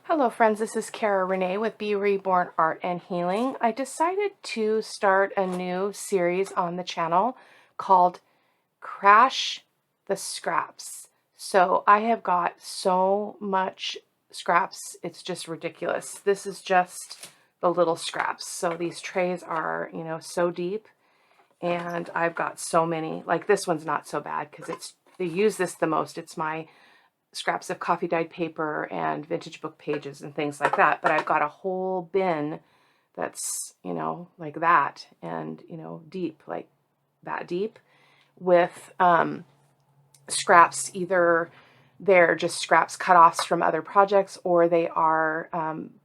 Hello friends, this is Cara-Renee with B.Reborn Art and Healing. I decided to start a new series on the channel called Crash the Scraps. So I have got so much scraps, it's just ridiculous. This is just the little scraps. So these trays are, so deep, and I've got so many. Like this one's not so bad because they use this the most. It's my scraps of coffee dyed paper and vintage book pages and things like that. But I've got a whole bin that's, like that, and, deep, like that deep, with scraps. Either they're just scraps cut-offs from other projects, or they are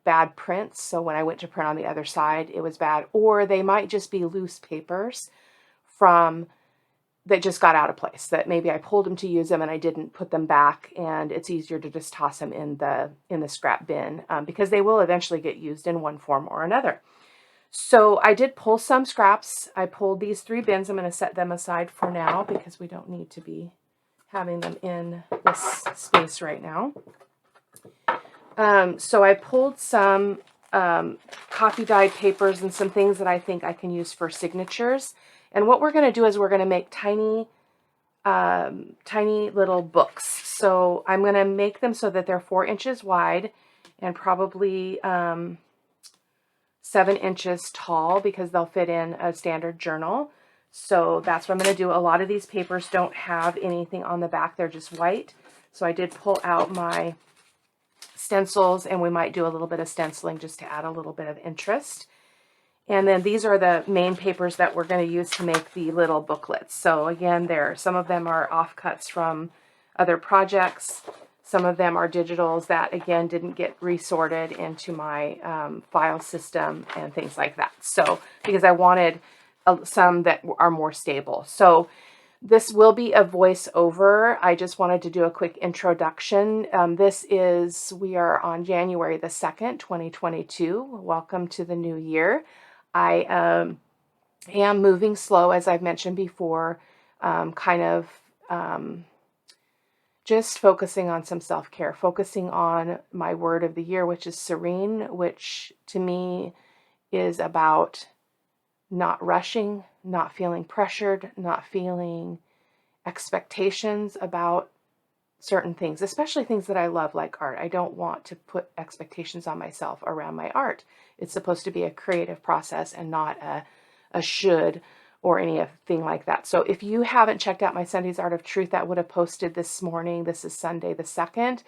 bad prints. So when I went to print on the other side, it was bad. Or they might just be loose papers from that just got out of place, that maybe I pulled them to use them and I didn't put them back, and it's easier to just toss them in the scrap bin because they will eventually get used in one form or another. So I did pull some scraps. I pulled these 3 bins. I'm going to set them aside for now because we don't need to be having them in this space right now. So I pulled some coffee dyed papers and some things that I think I can use for signatures. And what we're going to do is we're going to make tiny little books. So I'm going to make them so that they're 4 inches wide and probably 7 inches tall, because they'll fit in a standard journal. So that's what I'm going to do. A lot of these papers don't have anything on the back. They're just white. So I did pull out my stencils, and we might do a little bit of stenciling just to add a little bit of interest. And then these are the main papers that we're going to use to make the little booklets. So again, some of them are offcuts from other projects. Some of them are digitals that, again, didn't get resorted into my file system and things like that. So because I wanted some that are more stable. So this will be a voiceover. I just wanted to do a quick introduction. We are on January the 2nd, 2022. Welcome to the new year. I am moving slow, as I've mentioned before, just focusing on some self-care, focusing on my word of the year, which is serene, which to me is about not rushing, not feeling pressured, not feeling expectations about certain things, especially things that I love, like art. I don't want to put expectations on myself around my art. It's supposed to be a creative process and not a should or anything like that. So if you haven't checked out my Sunday's Art of Truth, that would have posted this morning. This is Sunday the 2nd.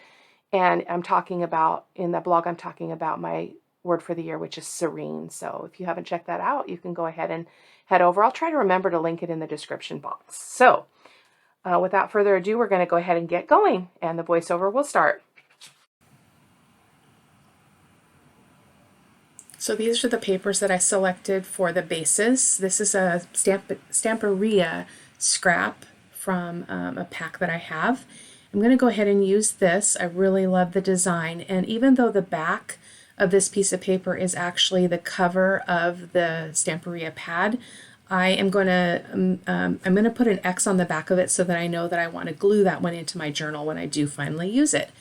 And I'm talking about, in the blog, I'm talking about my word for the year, which is serene. So if you haven't checked that out, you can go ahead and head over. I'll try to remember to link it in the description box. So without further ado, we're going to go ahead and get going, and the voiceover will start. So these are the papers that I selected for the bases. This is a Stamperia scrap from a pack that I have. I'm going to go ahead and use this. I really love the design, and even though the back of this piece of paper is actually the cover of the Stamperia pad, I'm going to put an X on the back of it so that I know that I want to glue that one into my journal when I do finally use it.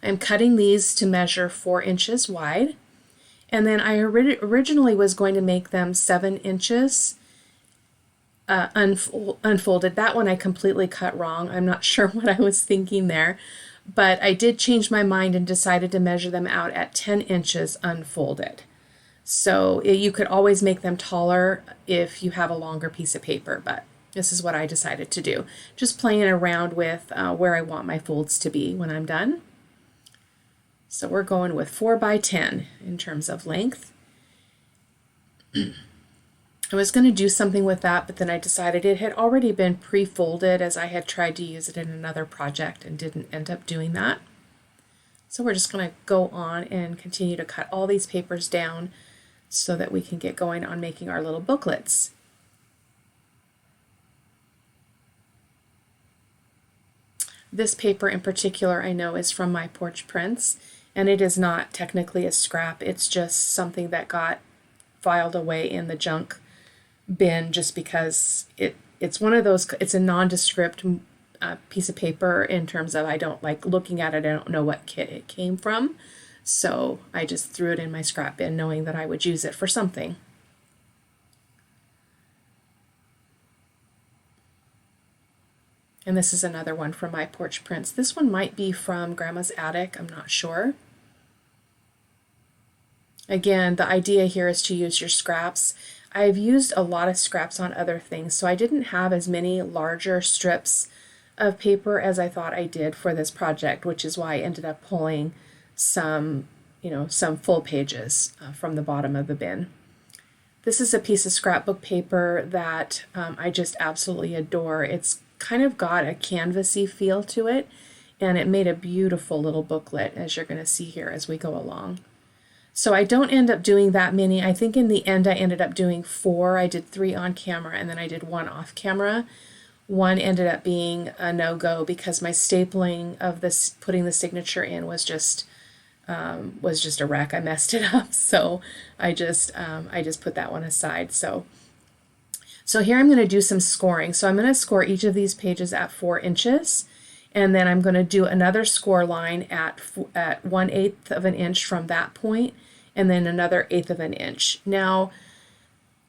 I'm cutting these to measure 4 inches wide, and then I originally was going to make them 7 inches unfolded. That one I completely cut wrong. I'm not sure what I was thinking there, but I did change my mind and decided to measure them out at 10 inches unfolded. So you could always make them taller if you have a longer piece of paper, but this is what I decided to do. Just playing around with where I want my folds to be when I'm done. So we're going with 4 by 10 in terms of length. I was going to do something with that, but then I decided it had already been pre-folded, as I had tried to use it in another project and didn't end up doing that. So we're just going to go on and continue to cut all these papers down so that we can get going on making our little booklets. This paper in particular I know is from my porch prints, and it is not technically a scrap. It's just something that got filed away in the junk bin just because it's one of those, it's a nondescript piece of paper in terms of I don't like looking at it, I don't know what kit it came from. So I just threw it in my scrap bin knowing that I would use it for something. And this is another one from my porch prints. This one might be from Grandma's attic, I'm not sure. Again, the idea here is to use your scraps. I've used a lot of scraps on other things, so I didn't have as many larger strips of paper as I thought I did for this project, which is why I ended up pulling some, some full pages from the bottom of the bin. This is a piece of scrapbook paper that I just absolutely adore. It's kind of got a canvasy feel to it, and it made a beautiful little booklet, as you're going to see here as we go along. So I don't end up doing that many. I think in the end I ended up doing 4. I did 3 on camera and then I did 1 off camera. 1 ended up being a no-go because my stapling of this, putting the signature in, was just a wreck. I messed it up, so I just put that one aside. So here I'm going to do some scoring. So I'm going to score each of these pages at 4 inches. And then I'm going to do another score line at 1/8 of an inch from that point, and then another 1/8 of an inch. Now,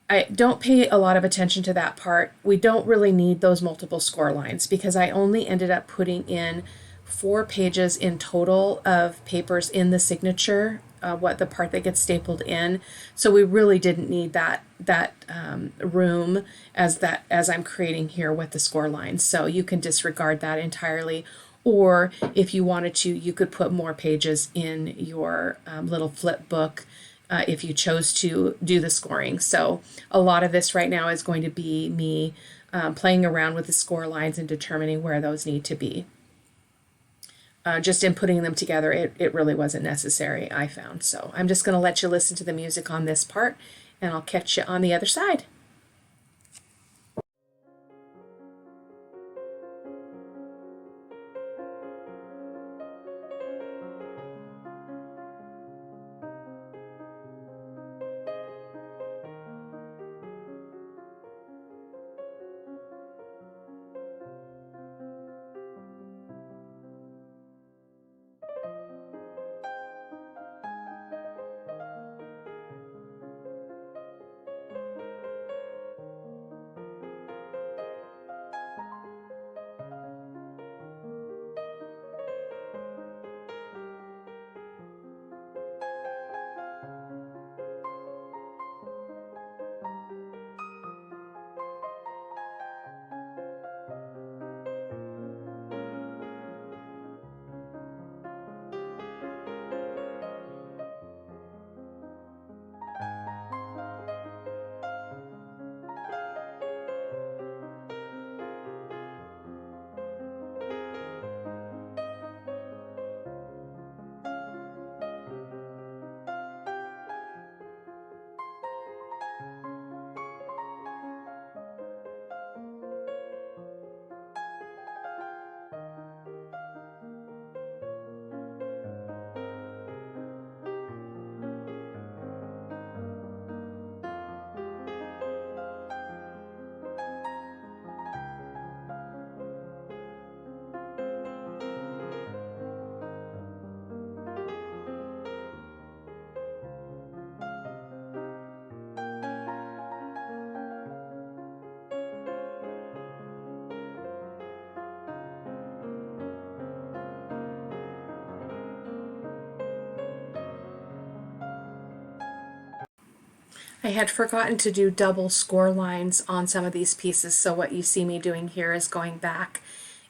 I don't pay a lot of attention to that part. We don't really need those multiple score lines because I only ended up putting in 4 pages in total of papers in the signature, what the part that gets stapled in. So we really didn't need that room as I'm creating here with the score lines. So you can disregard that entirely. Or if you wanted to, you could put more pages in your little flip book if you chose to do the scoring. So a lot of this right now is going to be me playing around with the score lines and determining where those need to be. Just in putting them together, it really wasn't necessary, I found. So I'm just going to let you listen to the music on this part, and I'll catch you on the other side. I had forgotten to do double score lines on some of these pieces, so what you see me doing here is going back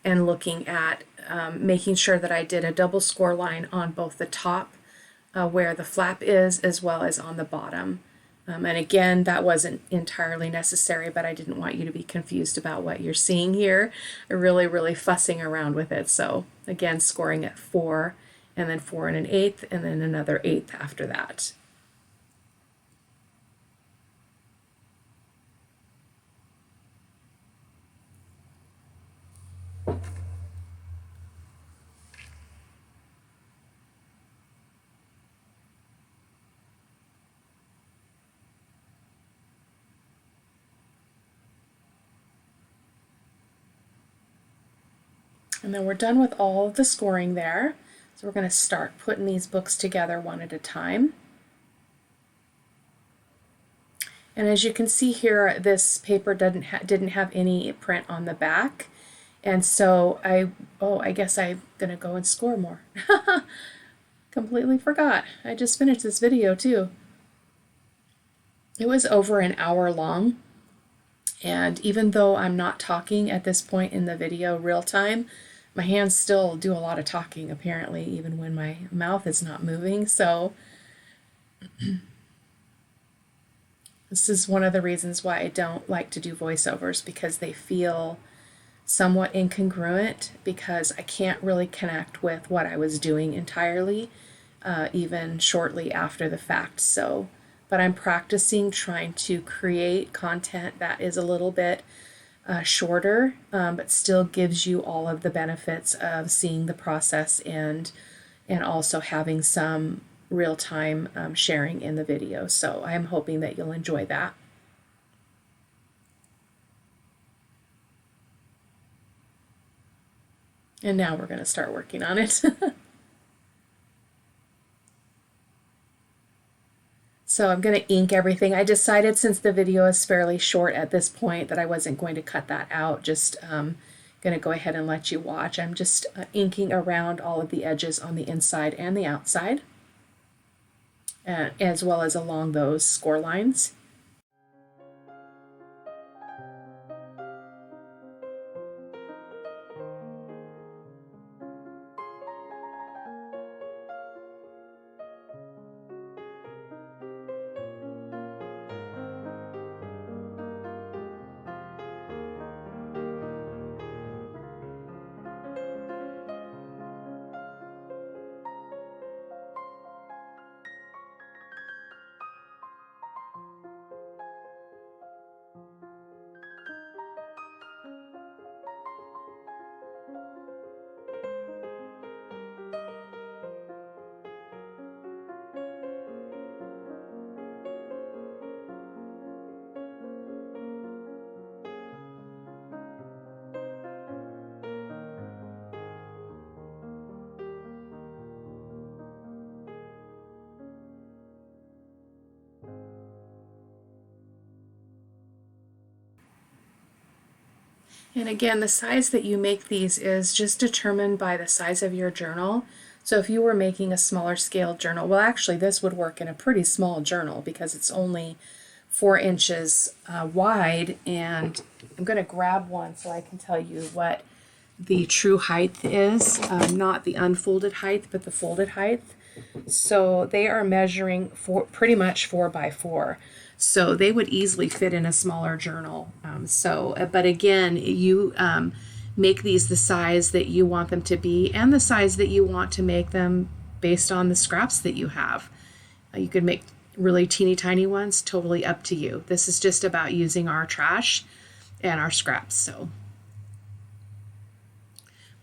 and looking at making sure that I did a double score line on both the top where the flap is, as well as on the bottom. And again, that wasn't entirely necessary, but I didn't want you to be confused about what you're seeing here. I'm really fussing around with it. So again, scoring at 4, and then 4 1/8, and then another 1/8 after that. And then we're done with all of the scoring there. So we're going to start putting these books together one at a time. And as you can see here, this paper didn't have any print on the back. And so I guess I'm going to go and score more. Completely forgot. I just finished this video too. It was over an hour long. And even though I'm not talking at this point in the video real time, my hands still do a lot of talking apparently, even when my mouth is not moving. So this is one of the reasons why I don't like to do voiceovers, because they feel somewhat incongruent, because I can't really connect with what I was doing entirely, even shortly after the fact. So, but I'm practicing trying to create content that is a little bit shorter, but still gives you all of the benefits of seeing the process and also having some real-time sharing in the video. So I'm hoping that you'll enjoy that. And now we're going to start working on it. So I'm going to ink everything. I decided, since the video is fairly short at this point, that I wasn't going to cut that out. Just going to go ahead and let you watch. I'm just inking around all of the edges on the inside and the outside, as well as along those score lines. And again, the size that you make these is just determined by the size of your journal. So if you were making a smaller scale journal, well, actually this would work in a pretty small journal because it's only 4 inches wide. And I'm going to grab one so I can tell you what the true height is, not the unfolded height, but the folded height. So they are measuring pretty much 4 by 4. So they would easily fit in a smaller journal. But again, you make these the size that you want them to be and the size that you want to make them based on the scraps that you have. You could make really teeny tiny ones, totally up to you. This is just about using our trash and our scraps. So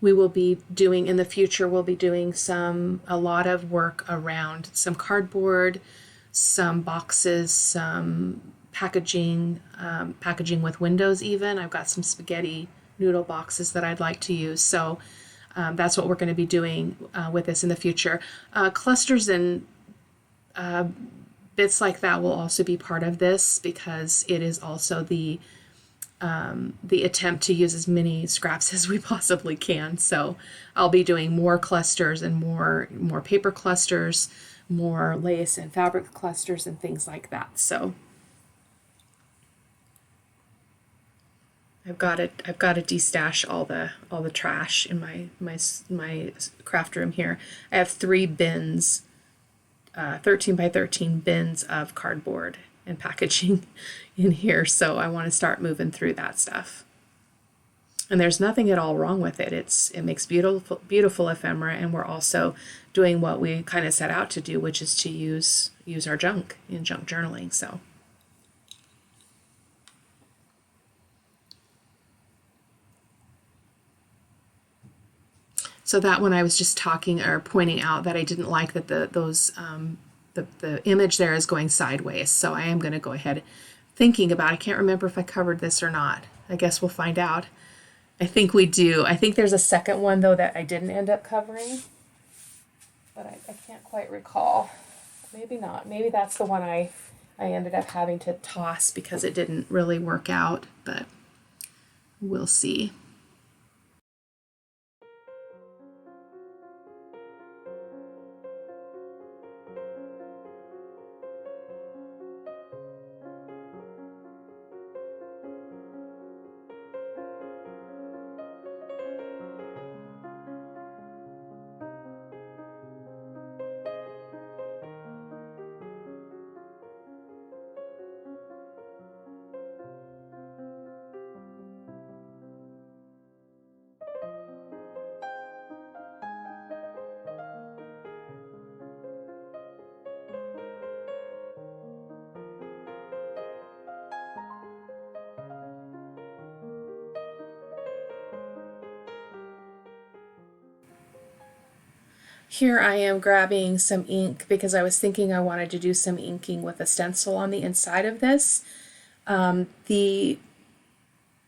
we will be doing, in the future, we'll be doing a lot of work around some cardboard, some boxes, some packaging with windows even. I've got some spaghetti noodle boxes that I'd like to use. So that's what we're going to be doing with this in the future. Clusters and bits like that will also be part of this, because it is also the attempt to use as many scraps as we possibly can. So I'll be doing more clusters and more paper clusters, more lace and fabric clusters and things like that. So I've got to destash all the trash in my craft room here. I have 3 bins, 13 by 13 bins of cardboard and packaging in here, so I want to start moving through that stuff. And there's nothing at all wrong with it. It makes beautiful ephemera, and we're also doing what we kind of set out to do, which is to use our junk in junk journaling. So that one I was just talking or pointing out that I didn't like that the image there is going sideways. So I am going to go ahead thinking about, I can't remember if I covered this or not. I guess we'll find out. I think we do. I think there's a second one though that I didn't end up covering. but I can't quite recall. Maybe not. Maybe that's the one I ended up having to toss because it didn't really work out, but we'll see. Here I am grabbing some ink because I was thinking I wanted to do some inking with a stencil on the inside of this. The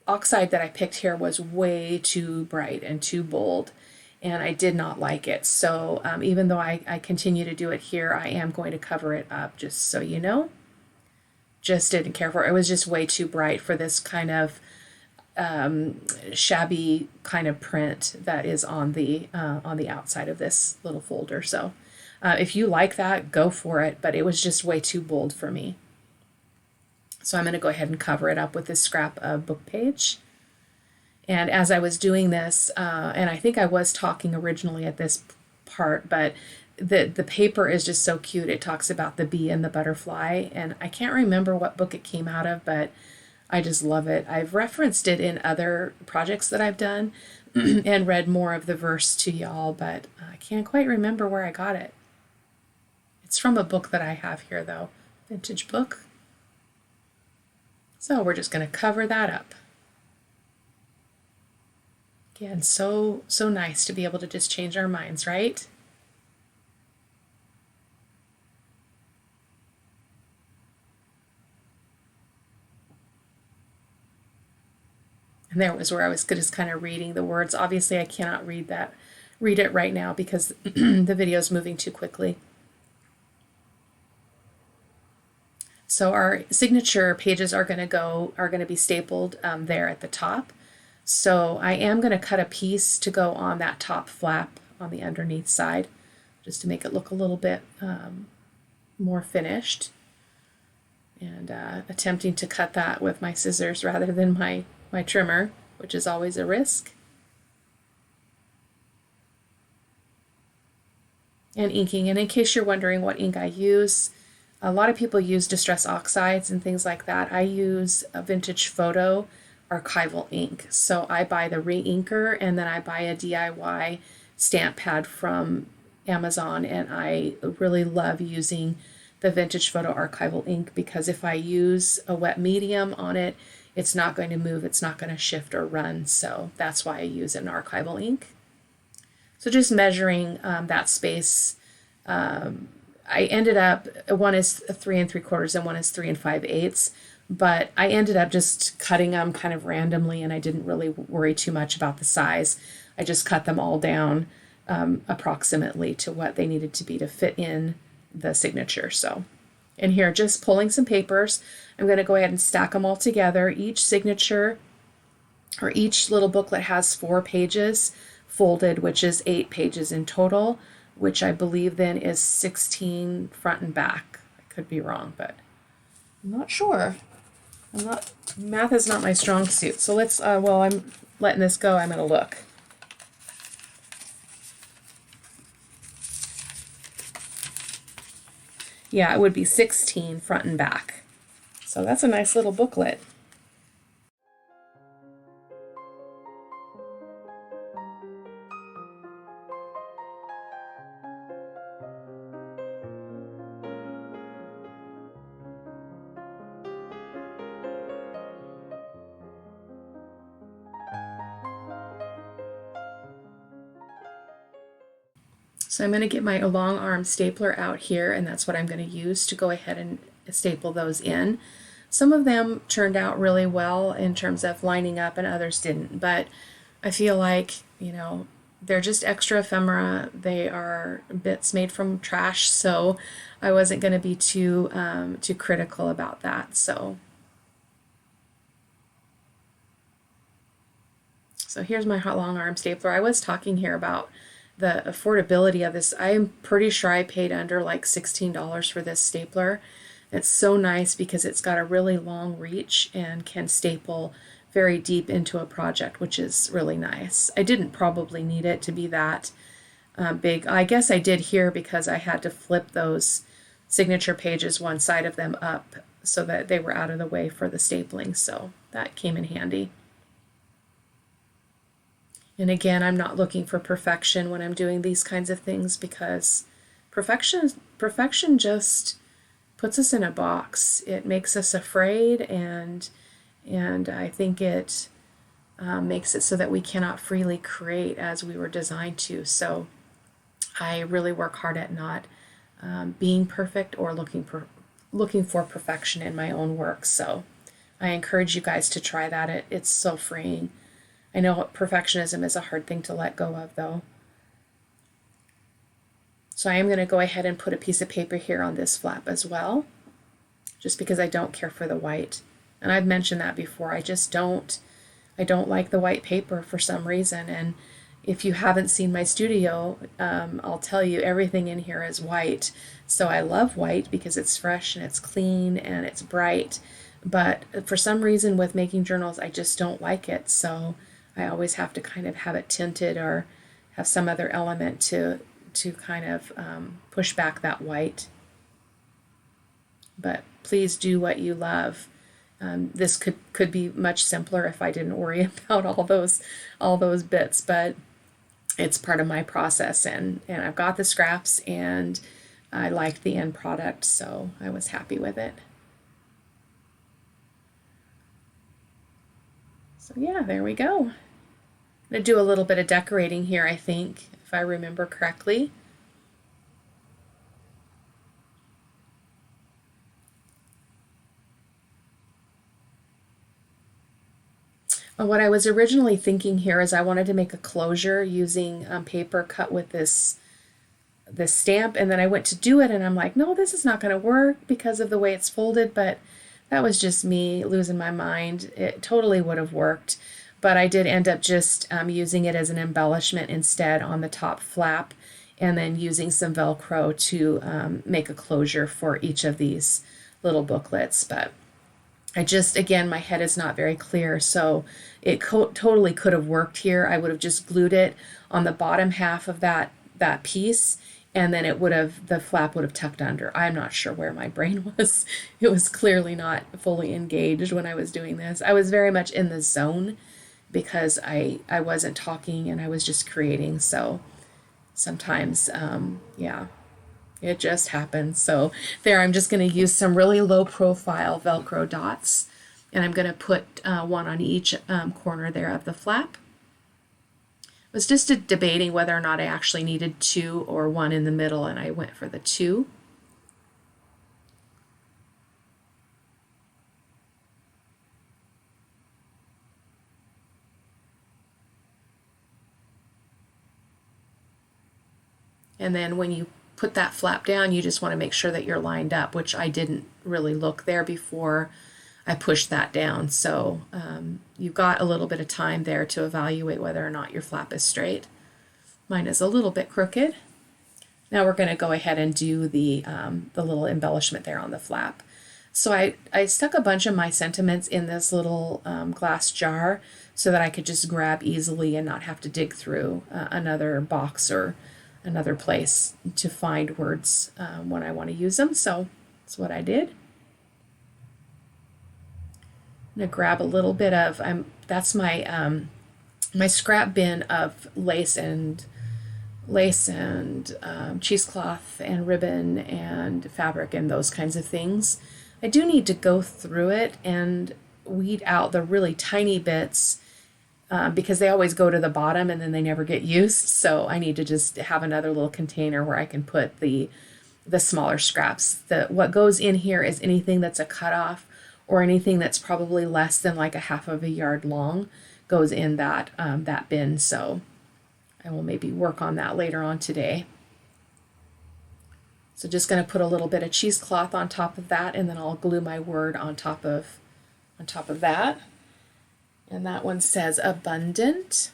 oxide that I picked here was way too bright and too bold, and I did not like it. So even though I continue to do it here, I am going to cover it up, just so you know. Just didn't care for it. It was just way too bright for this kind of shabby kind of print that is on the outside of this little folder. So if you like that, go for it, but it was just way too bold for me. So I'm going to go ahead and cover it up with this scrap of book page. And as I was doing this, and I think I was talking originally at this part, but the paper is just so cute. It talks about the bee and the butterfly, and I can't remember what book it came out of, but I just love it. I've referenced it in other projects that I've done and read more of the verse to y'all, but I can't quite remember where I got it. It's from a book that I have here, though, vintage book. So we're just going to cover that up. Again, so nice to be able to just change our minds, right? And there was where I was just kind of reading the words. Obviously, I cannot read it right now because the video is moving too quickly. So our signature pages are going to be stapled there at the top. So I am going to cut a piece to go on that top flap on the underneath side, just to make it look a little bit more finished. And attempting to cut that with my scissors rather than my trimmer, which is always a risk. And inking. And in case you're wondering what ink I use, a lot of people use Distress Oxides and things like that. I use a Vintage Photo archival ink. So I buy the re-inker, and then I buy a DIY stamp pad from Amazon, and I really love using the Vintage Photo archival ink because if I use a wet medium on it, it's not going to move, it's not going to shift or run, so that's why I use an archival ink. So just measuring that space, I ended up, one is 3 3/4 and one is 3 5/8, but I ended up just cutting them kind of randomly, and I didn't really worry too much about the size. I just cut them all down approximately to what they needed to be to fit in the signature. So, and here, just pulling some papers, I'm going to go ahead and stack them all together. Each signature or each little booklet has 4 pages folded, which is 8 pages in total, which I believe then is 16 front and back. I could be wrong, but I'm not sure. Math is not my strong suit. So let's, while I'm letting this go, I'm going to look. Yeah, it would be 16 front and back. So that's a nice little booklet. So I'm going to get my long arm stapler out here, and that's what I'm going to use to go ahead and staple those in. Some of them turned out really well in terms of lining up and others didn't, but I feel like, you know, they're just extra ephemera. They are bits made from trash, so I wasn't going to be too critical about that. So here's my long arm stapler. I was talking here about the affordability of this. I am pretty sure I paid under like $16 for this stapler. It's so nice because it's got a really long reach and can staple very deep into a project, which is really nice. I didn't probably need it to be that big. I guess I did here because I had to flip those signature pages, one side of them up, so that they were out of the way for the stapling, so that came in handy. And again, I'm not looking for perfection when I'm doing these kinds of things, because perfection just puts us in a box. It makes us afraid, and I think it makes it so that we cannot freely create as we were designed to. So I really work hard at not being perfect or looking for perfection in my own work. So I encourage you guys to try that. It's so freeing. I know perfectionism is a hard thing to let go of, though. So I am going to go ahead and put a piece of paper here on this flap as well, just because I don't care for the white. And I've mentioned that before. I don't like the white paper for some reason. And if you haven't seen my studio, I'll tell you everything in here is white. So I love white because it's fresh and it's clean and it's bright. But for some reason with making journals, I just don't like it. So I always have to kind of have it tinted or have some other element to kind of push back that white. But please do what you love. This could be much simpler if I didn't worry about all those bits, but it's part of my process, and I've got the scraps and I liked the end product, so I was happy with it. So yeah, there we go. I'm going to do a little bit of decorating here, I think, if I remember correctly. What I was originally thinking here is I wanted to make a closure using paper cut with this stamp, and then I went to do it and I'm like, no, this is not going to work because of the way it's folded, but that was just me losing my mind. It totally would have worked, but I did end up just using it as an embellishment instead on the top flap, and then using some Velcro to make a closure for each of these little booklets. But again, my head is not very clear, so it totally could have worked here. I would have just glued it on the bottom half of that piece, and then the flap would have tucked under. I'm not sure where my brain was. It was clearly not fully engaged when I was doing this. I was very much in the zone because I wasn't talking and I was just creating. So sometimes, yeah, it just happens. So there, I'm just going to use some really low profile Velcro dots, and I'm going to put one on each corner there of the flap. Was just debating whether or not I actually needed two or one in the middle, and I went for the two. And then when you put that flap down, you just want to make sure that you're lined up, which I didn't really look there before I pushed that down. So you've got a little bit of time there to evaluate whether or not your flap is straight. Mine is a little bit crooked. Now we're going to go ahead and do the little embellishment there on the flap. So I stuck a bunch of my sentiments in this little glass jar so that I could just grab easily and not have to dig through another box or another place to find words when I want to use them. So that's what I did. I'm going to grab a little bit of, that's my my scrap bin of lace and cheesecloth and ribbon and fabric and those kinds of things. I do need to go through it and weed out the really tiny bits because they always go to the bottom and then they never get used. So I need to just have another little container where I can put the smaller scraps. What goes in here is anything that's a cutoff or anything that's probably less than like a half of a yard long goes in that bin. So I will maybe work on that later on today. So just going to put a little bit of cheesecloth on top of that, and then I'll glue my word on top of that. And that one says abundant.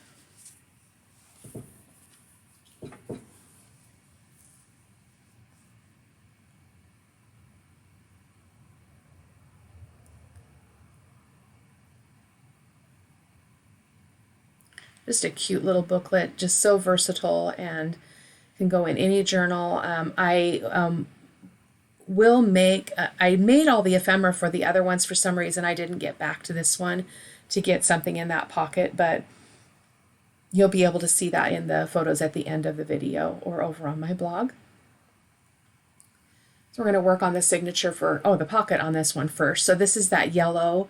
Just a cute little booklet, just so versatile and can go in any journal. I will make, I made all the ephemera for the other ones. For some reason I didn't get back to this one to get something in that pocket, but you'll be able to see that in the photos at the end of the video or over on my blog. So we're going to work on the signature for, the pocket on this one first. So this is that yellow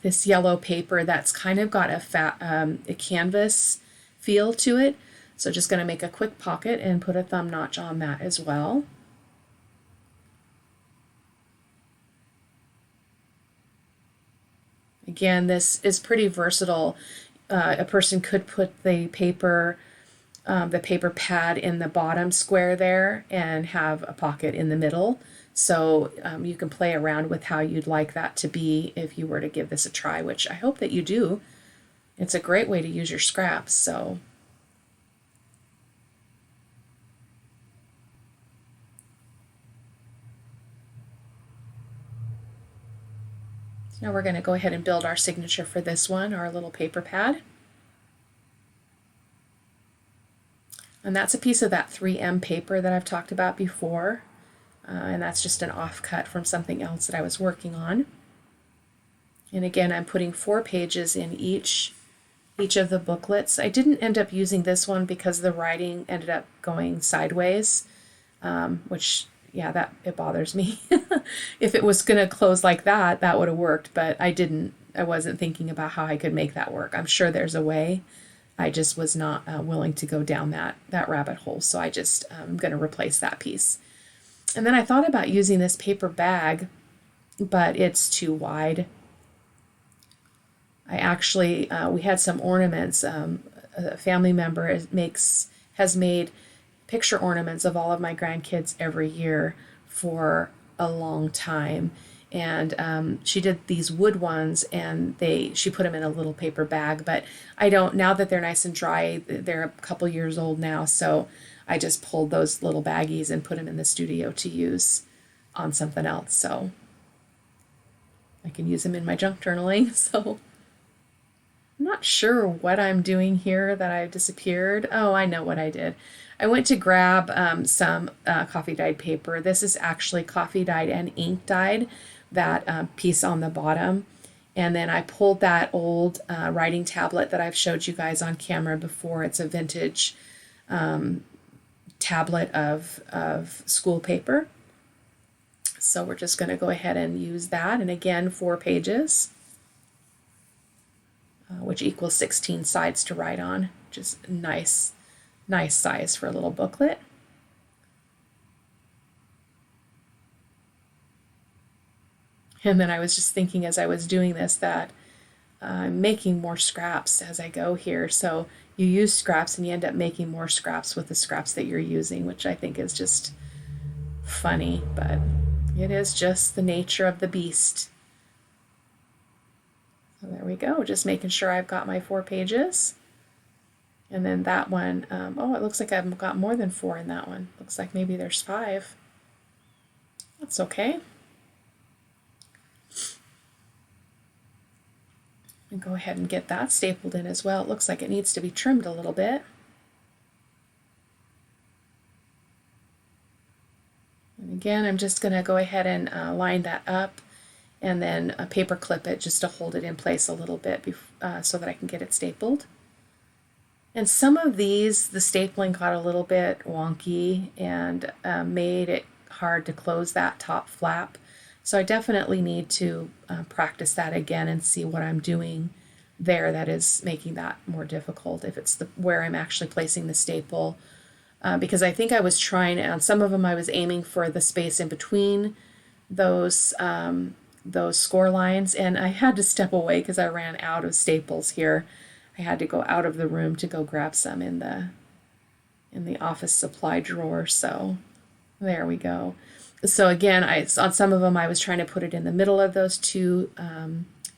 this yellow paper that's kind of got a canvas feel to it. So just going to make a quick pocket and put a thumb notch on that as well. Again, this is pretty versatile. A person could put the paper pad in the bottom square there and have a pocket in the middle. So you can play around with how you'd like that to be if you were to give this a try, which I hope that you do. It's a great way to use your scraps. So now we're going to go ahead and build our signature for this one, our little paper pad. And that's a piece of that 3M paper that I've talked about before. And that's just an offcut from something else that I was working on. And again, I'm putting 4 pages in each of the booklets. I didn't end up using this one because the writing ended up going sideways, which, yeah, that it bothers me. If it was going to close like that, that would have worked, but I wasn't thinking about how I could make that work. I'm sure there's a way. I just was not willing to go down that rabbit hole, so I just I'm going to replace that piece. And then I thought about using this paper bag, but it's too wide. I actually, we had some ornaments. A family member has made picture ornaments of all of my grandkids every year for a long time. And she did these wood ones, and she put them in a little paper bag. But now that they're nice and dry, they're a couple years old now, so I just pulled those little baggies and put them in the studio to use on something else. So I can use them in my junk journaling. So I'm not sure what I'm doing here that I've disappeared. Oh, I know what I did. I went to grab some coffee dyed paper. This is actually coffee dyed and ink dyed, that piece on the bottom. And then I pulled that old writing tablet that I've showed you guys on camera before. It's a vintage tablet of school paper. So we're just going to go ahead and use that. And again, 4 pages, which equals 16 sides to write on. Just nice size for a little booklet. And then I was just thinking as I was doing this that I'm making more scraps as I go here. So you use scraps and you end up making more scraps with the scraps that you're using, which I think is just funny, but it is just the nature of the beast. So there we go, just making sure I've got my 4 pages. And then that one, it looks like I've got more than 4 in that one. Looks like maybe there's 5. That's okay. And go ahead and get that stapled in as well. It looks like it needs to be trimmed a little bit. And again, I'm just going to go ahead and line that up and then paper clip it just to hold it in place a little bit so that I can get it stapled. And some of these, the stapling got a little bit wonky and made it hard to close that top flap. So I definitely need to practice that again and see what I'm doing there that is making that more difficult, if it's where I'm actually placing the staple. Because I think I was trying, on some of them I was aiming for the space in between those score lines, and I had to step away because I ran out of staples here. I had to go out of the room to go grab some in the office supply drawer. So there we go. So again, on some of them I was trying to put it in the middle of those two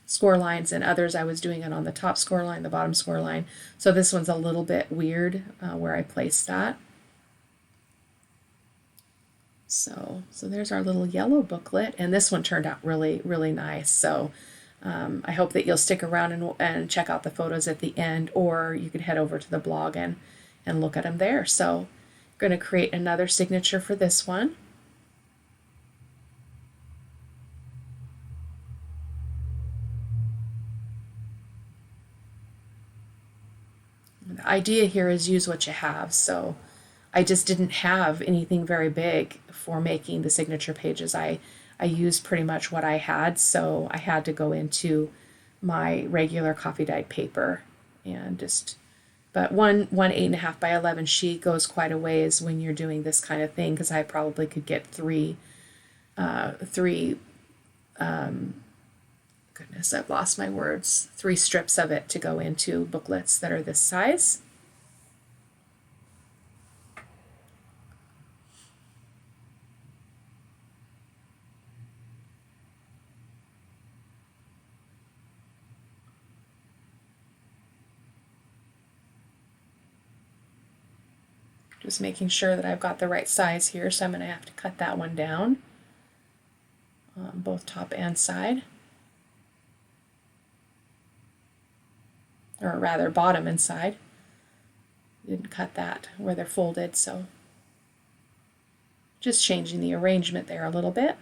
score lines, and others I was doing it on the top score line, the bottom score line. So this one's a little bit weird where I placed that. So there's our little yellow booklet, and this one turned out really, really nice. So I hope that you'll stick around and check out the photos at the end, or you can head over to the blog and look at them there. So I'm going to create another signature for this one. The idea here is use what you have. So I just didn't have anything very big for making the signature pages. I used pretty much what I had, so I had to go into my regular coffee dyed paper and just, but one 8.5 by 11 sheet goes quite a ways when you're doing this kind of thing, because I probably could get three goodness, I've lost my words, 3 strips of it to go into booklets that are this size. Just making sure that I've got the right size here, so I'm going to have to cut that one down, both top and side. Or rather bottom and side. Didn't cut that where they're folded, so just changing the arrangement there a little bit.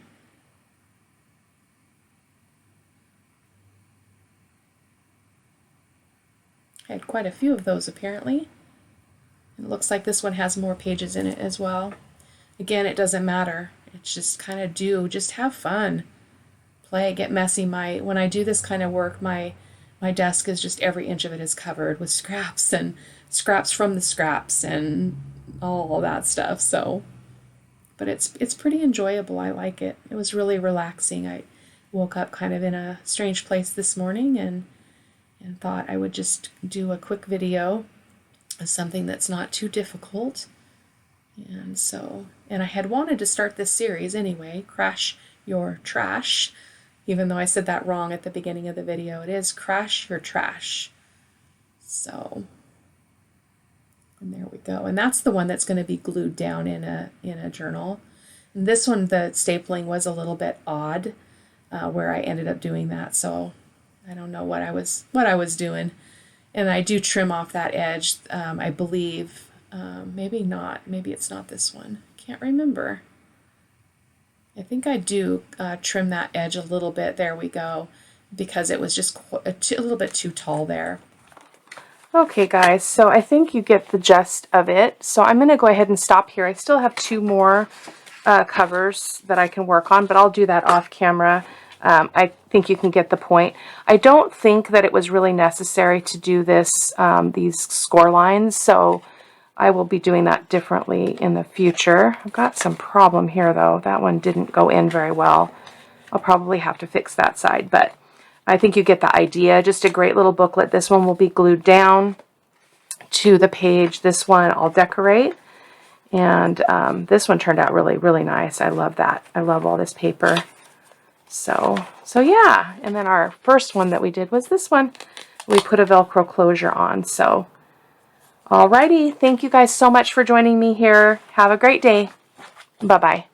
I had quite a few of those apparently. It looks like this one has more pages in it as well. Again, it doesn't matter. It's just kind of just have fun. Play, get messy. When I do this kind of work, my desk is just every inch of it is covered with scraps and scraps from the scraps and all that stuff. So, but it's pretty enjoyable. I like it. It was really relaxing. I woke up kind of in a strange place this morning and thought I would just do a quick video of something that's not too difficult. And I had wanted to start this series anyway, Crash Your Trash. Even though I said that wrong at the beginning of the video, it is Crash Your Trash. So, and there we go. And that's the one that's going to be glued down in a journal. And this one, the stapling was a little bit odd, where I ended up doing that. So I don't know what I was doing. And I do trim off that edge, I believe. Maybe not. Maybe it's not this one. Can't remember. I think I do trim that edge a little bit. There we go, because it was just a little bit too tall there. Okay, guys, so I think you get the gist of it. So I'm going to go ahead and stop here. I still have 2 more covers that I can work on, but I'll do that off camera. I think you can get the point. I don't think that it was really necessary to do this, these score lines, so I will be doing that differently in the future. I've got some problem here though. That one didn't go in very well. I'll probably have to fix that side, but I think you get the idea. Just a great little booklet. This one will be glued down to the page. This one I'll decorate. And this one turned out really, really nice. I love that. I love all this paper. So yeah. And then our first one that we did was this one. We put a Velcro closure on. So alrighty, thank you guys so much for joining me here. Have a great day. Bye-bye.